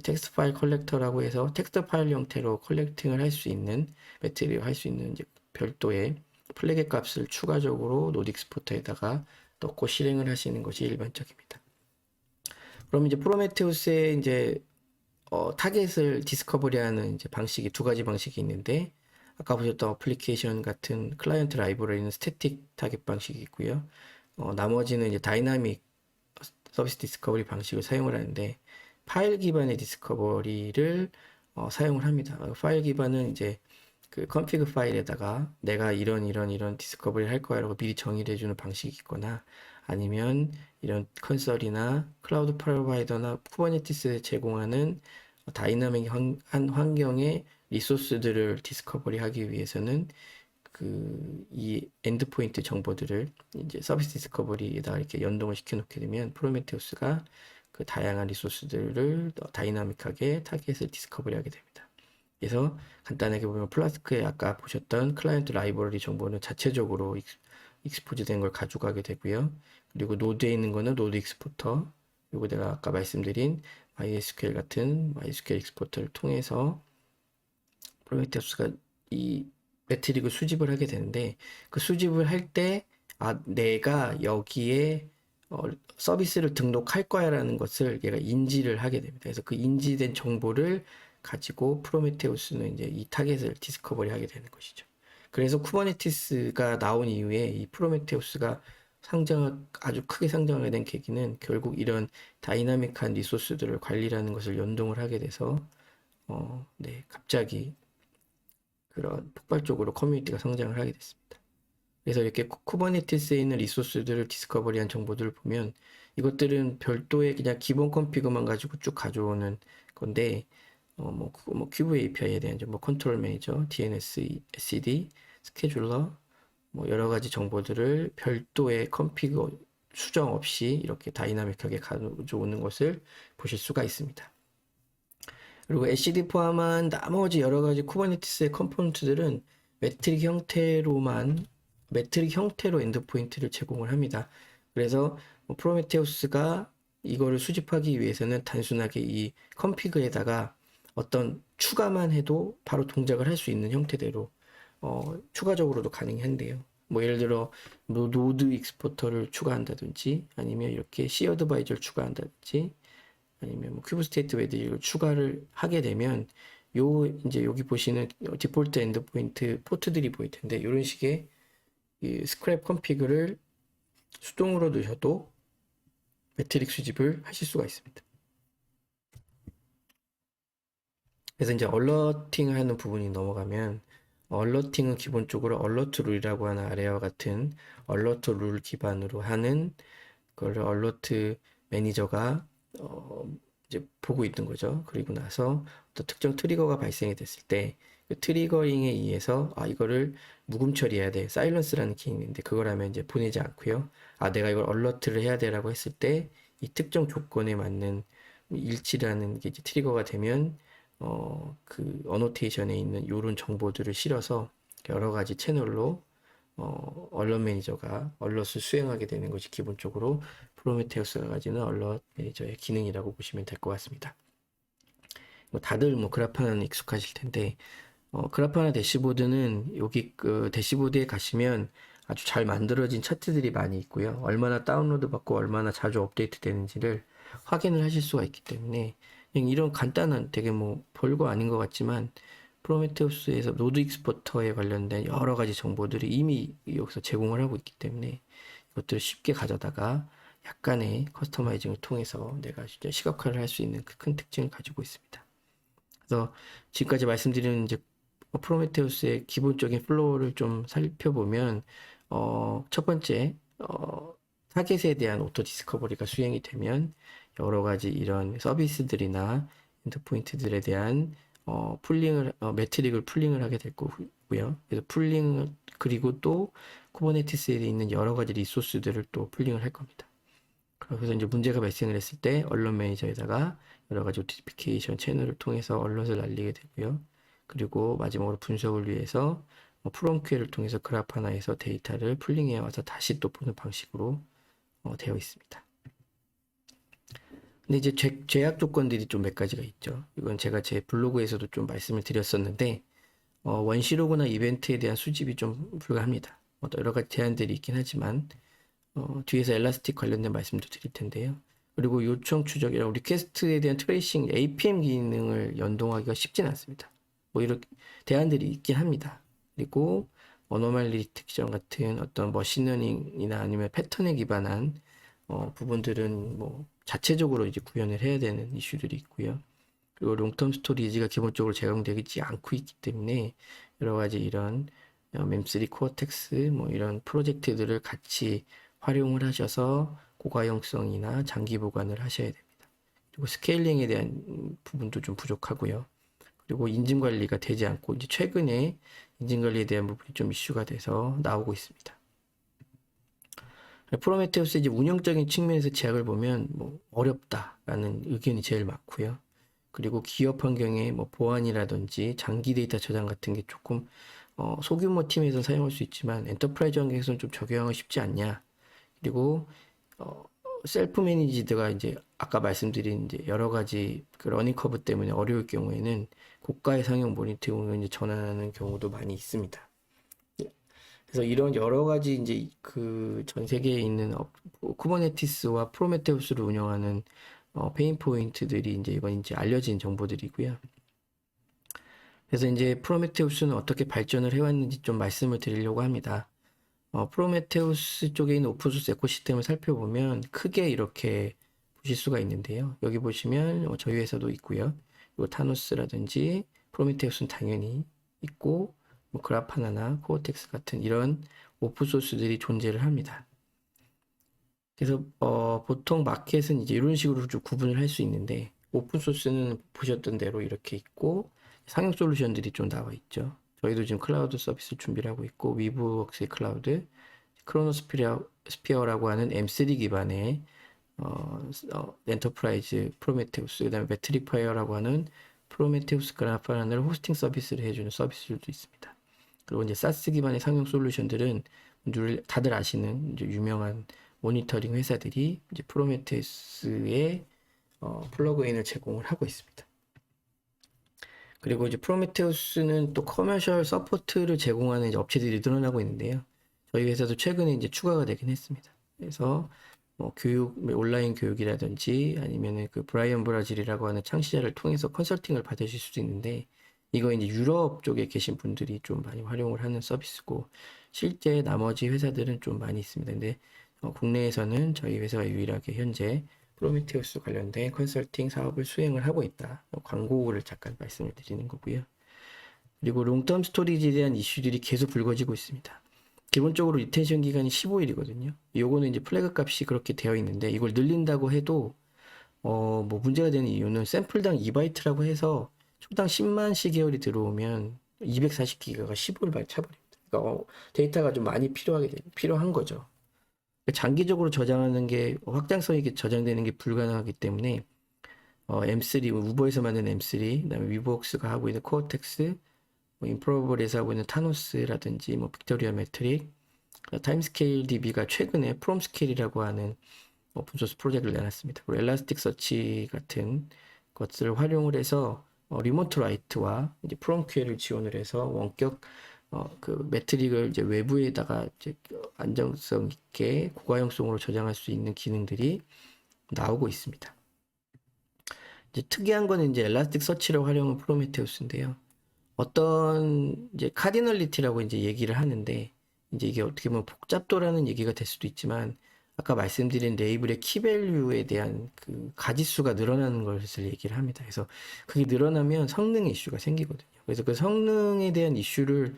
텍스트 파일 컬렉터라고 해서 텍스트 파일 형태로 컬렉팅을 할 수 있는 매트릭을 할 수 있는 이제 별도의 플래그 값을 추가적으로 노드 익스포터에다가 넣고 실행을 하시는 것이 일반적입니다. 그럼 이제 프로메테우스의 이제 타겟을 디스커버리하는 이제 방식이 두 가지 방식이 있는데 아까 보셨던 어플리케이션 같은 클라이언트 라이브러리는 스태틱 타겟 방식이 있고요. 나머지는 이제 다이나믹 서비스 디스커버리 방식을 사용을 하는데 파일 기반의 디스커버리를 사용을 합니다. 파일 기반은 이제 그 컨피그 파일에다가 내가 이런 디스커버리를 할 거야라고 미리 정의를 해주는 방식이 있거나 아니면 이런 컨설이나 클라우드 프로바이더나 쿠버네티스에 제공하는 다이나믹한 환경의 리소스들을 디스커버리 하기 위해서는 이 엔드포인트 정보들을 이제 서비스 디스커버리에다가 이렇게 연동을 시켜 놓게 되면 프로메테우스가 그 다양한 리소스들을 다이나믹하게 타겟을 디스커버리 하게 됩니다. 그래서 간단하게 보면 플라스크에 아까 보셨던 클라이언트 라이브러리 정보는 자체적으로 익스포즈 된 걸 가져가게 되고요. 그리고 노드에 있는 거는 노드 익스포터, 그리고 내가 아까 말씀드린 MySQL 같은 MySQL 익스포터를 통해서 프로메테우스가 이 매트릭을 수집을 하게 되는데 그 수집을 할 때 내가 여기에 서비스를 등록할 거야 라는 것을 얘가 인지를 하게 됩니다. 그래서 그 인지된 정보를 가지고 프로메테우스는 이제 이 타겟을 디스커버리 하게 되는 것이죠. 그래서 쿠버네티스가 나온 이후에 이 프로메테우스가 아주 크게 상장하게 된 계기는 결국 이런 다이나믹한 리소스들을 관리라는 것을 연동을 하게 돼서 갑자기 그런 폭발적으로 커뮤니티가 성장을 하게 됐습니다. 그래서 이렇게 쿠버네티스에 있는 리소스들을 디스커버리한 정보들을 보면 이것들은 별도의 그냥 기본 컴피그만 가지고 쭉 가져오는 건데 큐브 API에 대한 컨트롤 매니저, DNS, SCD, 스케줄러 여러 가지 정보들을 별도의 컴피그 수정 없이 이렇게 다이나믹하게 가져오는 것을 보실 수가 있습니다. 그리고 SCD 포함한 나머지 여러 가지 쿠버네티스의 컴포넌트들은 매트릭 형태로 엔드포인트를 제공을 합니다. 그래서 프로메테우스가 이거를 수집하기 위해서는 단순하게 이 컴피그에다가 어떤 추가만 해도 바로 동작을 할 수 있는 형태대로 추가적으로도 가능한데요. 뭐 예를 들어 노드 익스포터를 추가한다든지 아니면 이렇게 C 어드바이저를 추가한다든지 아니면 뭐 큐브 스테이트 웨디를 추가를 하게 되면 이제 여기 보시는 디폴트 엔드포인트 포트들이 보일 텐데 이런 식의 이 스크랩 컨피그를 수동으로 넣으셔도 매트릭 수집을 하실 수가 있습니다. 그래서 이제 얼러팅 하는 부분이 넘어가면 얼러팅은 기본적으로 얼러트 룰이라고 하는 아래와 같은 얼러트 룰 기반으로 하는 그걸 얼러트 매니저가 이제 보고 있는 거죠. 그리고 나서 또 특정 트리거가 발생이 됐을 때 그 트리거링에 의해서 이거를 묵음 처리해야 돼. 사일런스라는 기능인데 그걸 하면 이제 보내지 않고요. 내가 이걸 얼러트를 해야 돼라고 했을 때 이 특정 조건에 맞는 일치라는 게 이제 트리거가 되면 그 어노테이션에 있는 이런 정보들을 실어서 여러 가지 채널로 얼럿 매니저가 얼럿을 수행하게 되는 것이 기본적으로 프로메테우스가 가지는 얼럿 매니저의 기능이라고 보시면 될 것 같습니다. 뭐 다들 뭐 그라파나는 익숙하실 텐데 그라파나 대시보드는 여기 그 대시보드에 가시면 아주 잘 만들어진 차트들이 많이 있고요. 얼마나 다운로드 받고 얼마나 자주 업데이트 되는지를 확인을 하실 수가 있기 때문에 그냥 이런 간단한 되게 뭐 별거 아닌 것 같지만 프로메테우스에서 노드 익스포터에 관련된 여러 가지 정보들이 이미 여기서 제공을 하고 있기 때문에 이것들을 쉽게 가져다가 약간의 커스터마이징을 통해서 내가 진짜 시각화를 할 수 있는 그 큰 특징을 가지고 있습니다. 그래서 지금까지 말씀드린 이제 프로메테우스의 기본적인 플로우를 좀 살펴보면 첫 번째 타겟에 대한 오토 디스커버리가 수행이 되면 여러 가지 이런 서비스들이나 엔드포인트들에 대한 매트릭을 풀링을 하게 될 거고요. 그래서 풀링 그리고 또 쿠버네티스에 있는 여러 가지 리소스들을 또 풀링을 할 겁니다. 그래서 이제 문제가 발생을 했을 때 언론 매니저에다가 여러 가지 노티피케이션 채널을 통해서 언론을 날리게 되고요. 그리고 마지막으로 분석을 위해서 프롬QL을 통해서 그라파나에서 데이터를 풀링해 와서 다시 또 보는 방식으로 되어 있습니다. 근데 이제 제약 조건들이 좀 몇 가지가 있죠. 이건 제가 제 블로그에서도 좀 말씀을 드렸었는데 원시로그나 이벤트에 대한 수집이 좀 불가합니다. 여러 가지 제한들이 있긴 하지만 뒤에서 엘라스틱 관련된 말씀도 드릴 텐데요. 그리고 요청 추적이랑 리퀘스트에 대한 트레이싱 APM 기능을 연동하기가 쉽진 않습니다. 뭐 이렇게 대안들이 있긴 합니다. 그리고 어노말리 디텍션 같은 어떤 머신러닝이나 아니면 패턴에 기반한 부분들은 뭐 자체적으로 이제 구현을 해야 되는 이슈들이 있고요. 그리고 롱텀 스토리지가 기본적으로 제공되지 않고 있기 때문에 여러 가지 이런 멤3 코어텍스 뭐 이런 프로젝트들을 같이 활용을 하셔서 고가용성이나 장기 보관을 하셔야 됩니다. 그리고 스케일링에 대한 부분도 좀 부족하고요. 그리고 인증 관리가 되지 않고 이제 최근에 인증 관리에 대한 부분이 좀 이슈가 돼서 나오고 있습니다. 프로메테우스 이제 운영적인 측면에서 제약을 보면 뭐 어렵다라는 의견이 제일 많고요. 그리고 기업 환경의 뭐 보안이라든지 장기 데이터 저장 같은 게 조금 소규모 팀에서 사용할 수 있지만 엔터프라이즈 환경에서는 좀 적용하기 쉽지 않냐. 그리고 셀프 매니지드가 이제 아까 말씀드린 이제 여러 가지 그 러닝 커브 때문에 어려울 경우에는 고가의 상용 모니터링으로 이제 전환하는 경우도 많이 있습니다. 그래서 이런 여러 가지 이제 그 전 세계에 있는 쿠버네티스와 프로메테우스를 운영하는 페인 포인트들이 이건 이제 알려진 정보들이고요. 그래서 이제 프로메테우스는 어떻게 발전을 해왔는지 좀 말씀을 드리려고 합니다. 프로메테우스 쪽에 있는 오픈소스 에코시스템을 살펴보면 크게 이렇게 보실 수가 있는데요. 여기 보시면 저희 회사도 있고요. 그리고 타노스라든지 프로메테우스는 당연히 있고 뭐 그라파나나 코어텍스 같은 이런 오픈소스들이 존재를 합니다. 그래서 보통 마켓은 이제 이런 식으로 좀 구분을 할 수 있는데 오픈소스는 보셨던 대로 이렇게 있고 상용 솔루션들이 좀 나와 있죠. 저희도 지금 클라우드 서비스 준비를 하고 있고 위브웍스의 클라우드, 크로노스피어라고 하는 M3 기반의 엔터프라이즈 프로메테우스, 그다음에 매트릭파이어라고 하는 프로메테우스 그라파나를 호스팅 서비스를 해주는 서비스들도 있습니다. 그리고 이제 사스 기반의 상용 솔루션들은 다들 아시는 이제 유명한 모니터링 회사들이 이제 프로메테우스의 플러그인을 제공을 하고 있습니다. 그리고 이제 프로메테우스는 또 커머셜 서포트를 제공하는 이제 업체들이 늘어나고 있는데요. 저희 회사도 최근에 이제 추가가 되긴 했습니다. 그래서 뭐 교육, 온라인 교육이라든지 아니면은 그 브라이언 브라질이라고 하는 창시자를 통해서 컨설팅을 받으실 수도 있는데, 이거 이제 유럽 쪽에 계신 분들이 좀 많이 활용을 하는 서비스고, 실제 나머지 회사들은 좀 많이 있습니다. 근데 국내에서는 저희 회사가 유일하게 현재 프로미테우스 관련된 컨설팅 사업을 수행을 하고 있다. 광고를 잠깐 말씀을 드리는 거고요. 그리고 롱텀 스토리지에 대한 이슈들이 계속 불거지고 있습니다. 기본적으로 리텐션 기간이 15일이거든요. 요거는 이제 플래그 값이 그렇게 되어 있는데, 이걸 늘린다고 해도 뭐 문제가 되는 이유는 샘플당 2바이트라고 해서 초당 10만 시계열이 들어오면 240기가가 15일 차버립니다. 그러니까 데이터가 좀 많이 필요한 거죠. 장기적으로 저장하는 게 확장성 있게 저장되는 게 불가능하기 때문에 M3, 우버에서 만든 M3, 그다음에 위브웍스가 하고 있는 코어텍스, 뭐 인프로버에서 하고 있는 타노스라든지 뭐 빅토리아 메트릭, 타임스케일 DB가 최근에 프롬스케일이라고 하는 오픈소스 프로젝트를 내놨습니다. 그리고 엘라스틱 서치 같은 것들을 활용을 해서 리모트 라이트와 이제 프롬QL을 지원을 해서 원격 그 매트릭을 이제 외부에다가 이제 안정성 있게 고가형성으로 저장할 수 있는 기능들이 나오고 있습니다. 이제 특이한 거는 이제 엘라스틱 서치를 활용한 프로메테우스인데요. 어떤 이제 카디널리티라고 이제 얘기를 하는데, 이제 이게 어떻게 보면 복잡도라는 얘기가 될 수도 있지만, 아까 말씀드린 레이블의 키밸류에 대한 그 가지수가 늘어나는 것을 얘기를 합니다. 그래서 그게 늘어나면 성능 이슈가 생기거든요. 그래서 그 성능에 대한 이슈를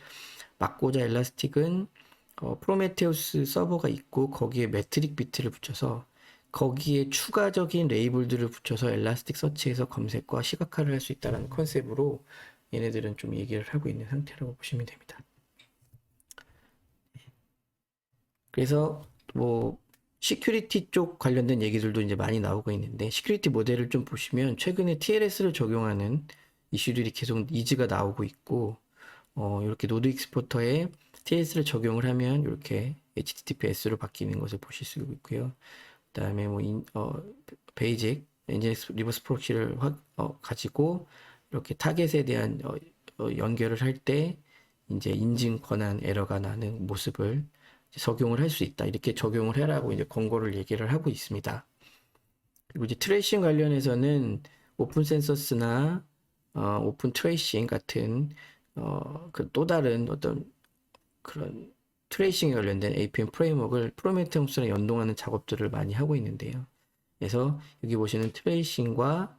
막고자 엘라스틱은 프로메테우스 서버가 있고 거기에 매트릭 비트를 붙여서 거기에 추가적인 레이블들을 붙여서 엘라스틱 서치에서 검색과 시각화를 할 수 있다는 컨셉으로 얘네들은 좀 얘기를 하고 있는 상태라고 보시면 됩니다. 그래서 뭐 시큐리티 쪽 관련된 얘기들도 이제 많이 나오고 있는데, 시큐리티 모델을 좀 보시면 최근에 TLS를 적용하는 이슈들이 계속 니즈가 나오고 있고, 이렇게 노드 익스포터에 TLS를 적용을 하면 이렇게 HTTPS로 바뀌는 것을 보실 수 있고요. 그다음에 뭐 베이직 엔지니어스 리버스 프록시를 가지고 이렇게 타겟에 대한 연결을 할 때 이제 인증 권한 에러가 나는 모습을 적용을 할 수 있다. 이렇게 적용을 해라고 이제 권고를 얘기를 하고 있습니다. 그리고 이제 트레이싱 관련해서는 오픈 센서스나 오픈 트레이싱 같은 그 또 다른 어떤 그런 트레이싱에 관련된 APM 프레임워크를 프로메테우스랑 연동하는 작업들을 많이 하고 있는데요. 그래서 여기 보시는 트레이싱과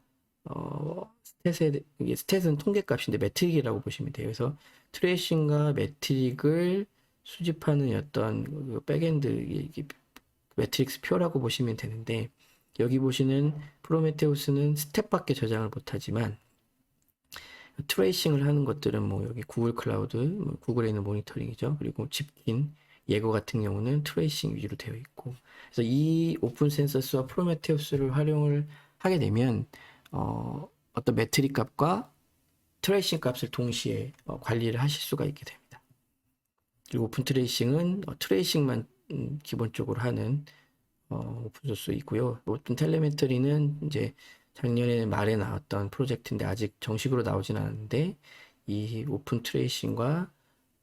스탯은 통계값인데 매트릭이라고 보시면 돼요. 그래서 트레이싱과 매트릭을 수집하는 어떤 그 백엔드 매트릭스 표라고 보시면 되는데, 여기 보시는 프로메테우스는 스텝밖에 저장을 못하지만 트레이싱을 하는 것들은 뭐 여기 구글 클라우드, 구글에 있는 모니터링이죠. 그리고 집긴 예거 같은 경우는 트레이싱 위주로 되어 있고, 그래서 이 오픈 센서스와 프로메테우스를 활용을 하게 되면 어떤 매트릭 값과 트레이싱 값을 동시에 관리를 하실 수가 있게 됩니다. 그리고 오픈 트레이싱은 트레이싱만 기본적으로 하는 오픈소스 있고요. 오픈 텔레메트리는 이제 작년에 말에 나왔던 프로젝트인데 아직 정식으로 나오진 않았는데, 이 오픈 트레이싱과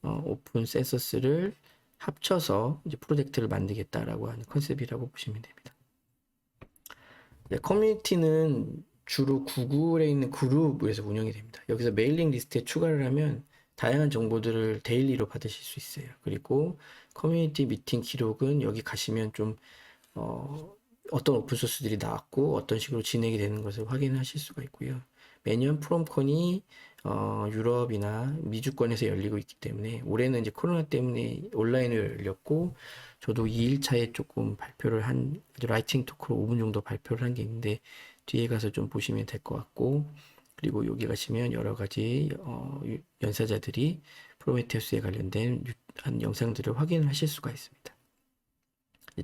오픈 센서스를 합쳐서 이제 프로젝트를 만들겠다라고 하는 컨셉이라고 보시면 됩니다. 네, 커뮤니티는 주로 구글에 있는 그룹에서 운영이 됩니다. 여기서 메일링 리스트에 추가를 하면 다양한 정보들을 데일리로 받으실 수 있어요. 그리고 커뮤니티 미팅 기록은 여기 가시면 좀 어떤 오픈소스들이 나왔고 어떤 식으로 진행이 되는 것을 확인하실 수가 있고요. 매년 프롬콘이 유럽이나 미주권에서 열리고 있기 때문에, 올해는 이제 코로나 때문에 온라인으로 열렸고, 저도 2일차에 조금 발표를 라이팅 토크로 5분 정도 발표를 한 게 있는데 뒤에 가서 좀 보시면 될 것 같고, 그리고 여기 가시면 여러 가지 연사자들이 프로메테우스에 관련된 영상들을 확인하실 수가 있습니다.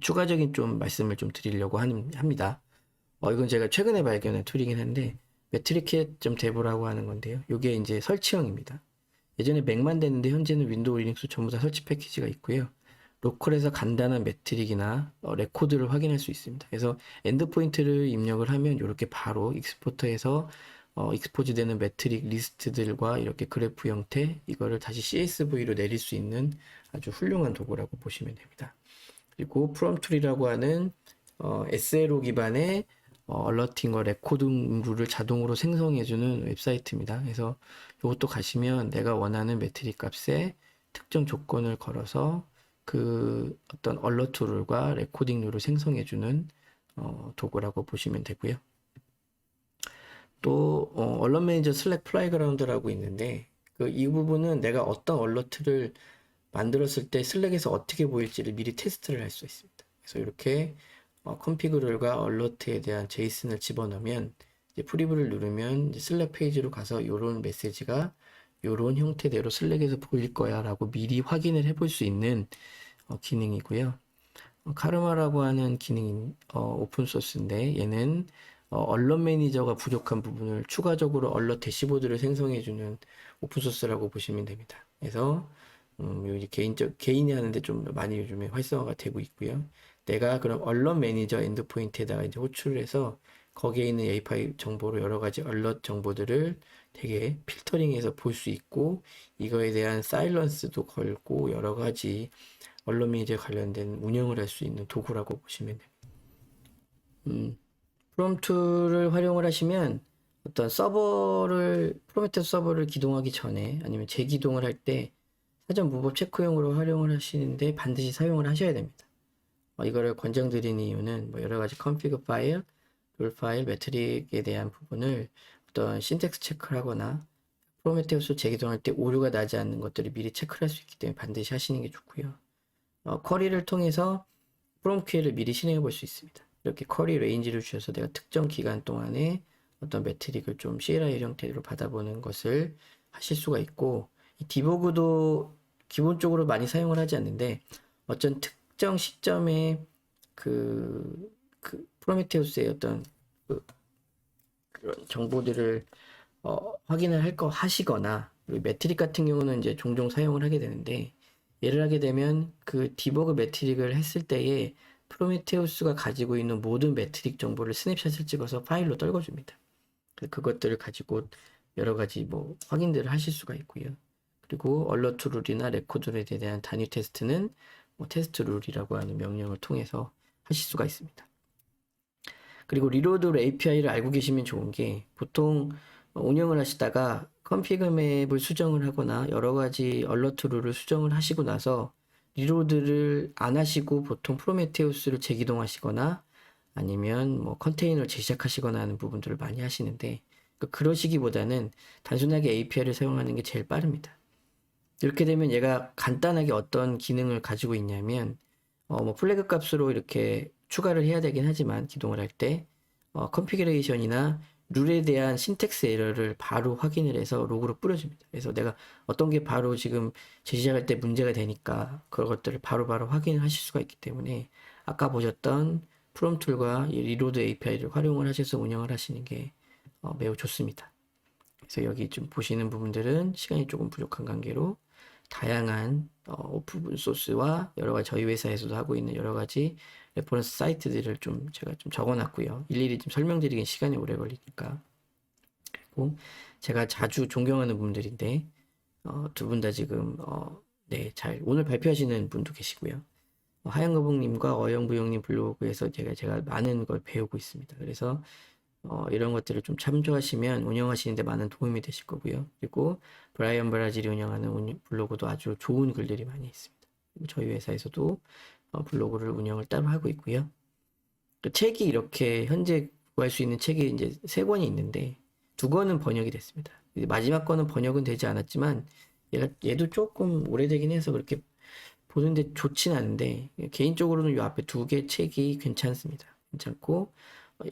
추가적인 좀 말씀을 좀 드리려고 합니다. 이건 제가 최근에 발견한 툴이긴 한데, 매트리켓.dev라고 하는 건데요. 이게 이제 설치형입니다. 예전에 맥만 됐는데 현재는 윈도우, 리눅스 전부 다 설치 패키지가 있고요. 로컬에서 간단한 매트릭이나 레코드를 확인할 수 있습니다. 그래서 엔드포인트를 입력을 하면 이렇게 바로 익스포터에서 익스포즈 되는 매트릭 리스트들과 이렇게 그래프 형태, 이거를 다시 CSV로 내릴 수 있는 아주 훌륭한 도구라고 보시면 됩니다. 그리고 프롬툴이라고 하는 SLO 기반의 얼러팅과 레코딩 룰을 자동으로 생성해주는 웹사이트입니다. 그래서 이것도 가시면 내가 원하는 매트릭 값에 특정 조건을 걸어서 그 어떤 얼러트 룰과 레코딩 룰을 생성해주는 도구라고 보시면 되고요. 또 언론 매니저 슬랙 플라이그라운드라고 있는데 이 부분은 내가 어떤 얼러트를 만들었을 때 슬랙에서 어떻게 보일지를 미리 테스트를 할 수 있습니다. 그래서 이렇게 컨피그룰과 얼러트에 대한 제이슨을 집어넣으면 이제 프리뷰를 누르면 이제 슬랙 페이지로 가서 이런 메시지가 이런 형태대로 슬랙에서 보일 거야 라고 미리 확인을 해볼 수 있는 기능이고요. 카르마라고 하는 기능인 오픈소스인데 얘는 언론 매니저가 부족한 부분을 추가적으로 언론 대시보드를 생성해주는 오픈소스라고 보시면 됩니다. 그래서 개인이 하는데 좀 많이 요즘에 활성화가 되고 있고요. 내가 그럼 언론 매니저 엔드포인트에다가 이제 호출을 해서 거기에 있는 API 정보로 여러 가지 언론 정보들을 되게 필터링해서 볼 수 있고 이거에 대한 사일런스도 걸고 여러 가지 언론 매니저에 관련된 운영을 할 수 있는 도구라고 보시면 됩니다. 프롬프트를 활용을 하시면 어떤 프로메테우스 서버를 기동하기 전에 아니면 재기동을 할 때 사전 무법 체크용으로 활용을 하시는데 반드시 사용을 하셔야 됩니다. 이거를 권장드리는 이유는 뭐 여러 가지 컨피그 파일, 룰 파일, 매트릭에 대한 부분을 어떤 신텍스 체크를 하거나 프로메테우스 재기동할 때 오류가 나지 않는 것들을 미리 체크를 할 수 있기 때문에 반드시 하시는 게 좋고요. 쿼리를 통해서 프롬 퀴어를 미리 실행해 볼 수 있습니다. 이렇게 쿼리 레인지를 주셔서 내가 특정 기간 동안에 어떤 매트릭을 좀 CLI 형태로 받아보는 것을 하실 수가 있고 이 디버그도 기본적으로 많이 사용을 하지 않는데 어떤 특정 시점에 그 프로메테우스의 어떤 그런 정보들을 확인을 하시거나 매트릭 같은 경우는 이제 종종 사용을 하게 되는데 얘를 하게 되면 그 디버그 매트릭을 했을 때에 프로메테우스가 가지고 있는 모든 매트릭 정보를 스냅샷을 찍어서 파일로 떨궈줍니다. 그것들을 가지고 여러 가지 뭐 확인들을 하실 수가 있고요. 그리고 얼러트 룰이나 레코드 룰에 대한 단위 테스트는 뭐 테스트 룰이라고 하는 명령을 통해서 하실 수가 있습니다. 그리고 리로드 API를 알고 계시면 좋은 게 보통 운영을 하시다가 컨피그 맵을 수정을 하거나 여러 가지 얼러트 룰을 수정을 하시고 나서 리로드를 안 하시고 보통 프로메테우스를 재기동하시거나 아니면 뭐 컨테이너를 재시작하시거나 하는 부분들을 많이 하시는데 그러시기보다는 단순하게 API를 사용하는 게 제일 빠릅니다. 이렇게 되면 얘가 간단하게 어떤 기능을 가지고 있냐면 뭐 플래그 값으로 이렇게 추가를 해야 되긴 하지만 기동을 할 때 컨피그레이션이나 룰에 대한 신텍스 에러를 바로 확인을 해서 로그로 뿌려줍니다. 그래서 내가 어떤 게 바로 지금 재시작할 때 문제가 되니까 그런 것들을 바로바로 확인을 하실 수가 있기 때문에 아까 보셨던 프롬툴과 리로드 API를 활용을 하셔서 운영을 하시는 게 매우 좋습니다. 그래서 여기 좀 보시는 부분들은 시간이 조금 부족한 관계로 다양한 오픈 소스와 여러 가지 저희 회사에서도 하고 있는 여러 가지 레퍼런스 사이트들을 제가 좀 적어놨고요. 일일이 좀 설명드리긴 시간이 오래 걸리니까. 그리고 제가 자주 존경하는 분들인데 두 분 다 지금 네, 오늘 발표하시는 분도 계시고요. 하양거북님과 어영부영님 블로그에서 제가 많은 걸 배우고 있습니다. 그래서 이런 것들을 좀 참조하시면 운영하시는데 많은 도움이 되실 거고요. 그리고 브라이언 브라질이 운영하는 블로그도 아주 좋은 글들이 많이 있습니다. 그리고 저희 회사에서도 블로그를 운영을 따로 하고 있고요. 그 책이 이렇게 현재 구할 수 있는 책이 이제 3권이 있는데 2권은 번역이 됐습니다. 마지막 거는 번역은 되지 않았지만 얘도 조금 오래되긴 해서 그렇게 보는데 좋진 않은데 개인적으로는 이 앞에 2개 책이 괜찮습니다. 괜찮고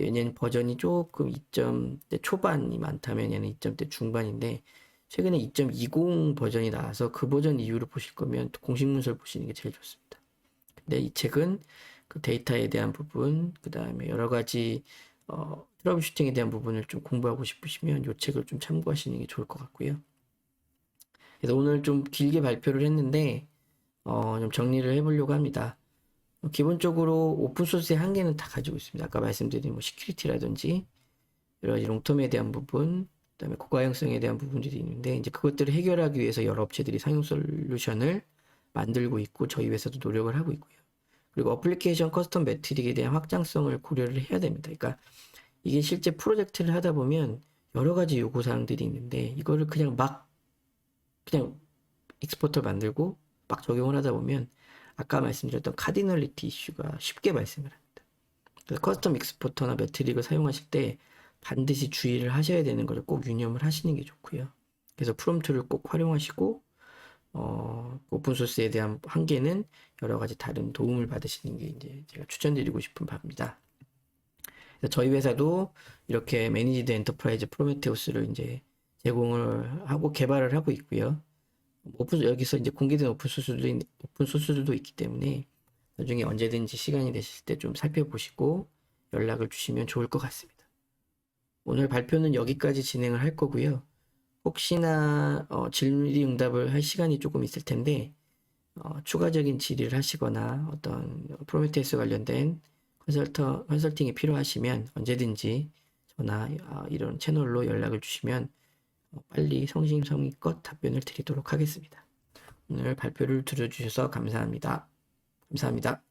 얘는 버전이 조금 2점대 초반이 많다면 얘는 2점대 중반인데 최근에 2.20 버전이 나와서 그 버전 이후로 보실 거면 공식 문서를 보시는 게 제일 좋습니다. 근데 이 책은 그 데이터에 대한 부분, 그 다음에 여러 가지 트러블 슈팅에 대한 부분을 좀 공부하고 싶으시면 이 책을 좀 참고하시는 게 좋을 것 같고요. 그래서 오늘 좀 길게 발표를 했는데 좀 정리를 해보려고 합니다. 기본적으로 오픈소스의 한계는 다 가지고 있습니다. 아까 말씀드린 뭐 시큐리티라든지 여러 가지 롱텀에 대한 부분, 그다음에 고가형성에 대한 부분들이 있는데 이제 그것들을 해결하기 위해서 여러 업체들이 상용 솔루션을 만들고 있고 저희 회사도 노력을 하고 있고요. 그리고 어플리케이션 커스텀 매트릭에 대한 확장성을 고려를 해야 됩니다. 그러니까 이게 실제 프로젝트를 하다 보면 여러 가지 요구사항들이 있는데 이거를 그냥 익스포터를 만들고 막 적용을 하다 보면 아까 말씀드렸던 카디널리티 이슈가 쉽게 발생을 합니다. 그래서 커스텀 익스포터나 매트릭을 사용하실 때 반드시 주의를 하셔야 되는 것을 꼭 유념을 하시는 게 좋고요. 그래서 프롬프트를 꼭 활용하시고 오픈소스에 대한 한계는 여러 가지 다른 도움을 받으시는 게 이제 제가 추천드리고 싶은 바입니다. 저희 회사도 이렇게 매니지드 엔터프라이즈 프로메테우스를 이제 제공을 하고 개발을 하고 있고요. 여기서 이제 공개된 오픈소스들도 있기 때문에 나중에 언제든지 시간이 되실 때 좀 살펴보시고 연락을 주시면 좋을 것 같습니다. 오늘 발표는 여기까지 진행을 할 거고요. 혹시나 질의응답을 할 시간이 조금 있을 텐데 추가적인 질의를 하시거나 어떤 프로메테우스 관련된 컨설팅이 필요하시면 언제든지 저나 이런 채널로 연락을 주시면 빨리 성심성의껏 답변을 드리도록 하겠습니다. 오늘 발표를 들어주셔서 감사합니다. 감사합니다.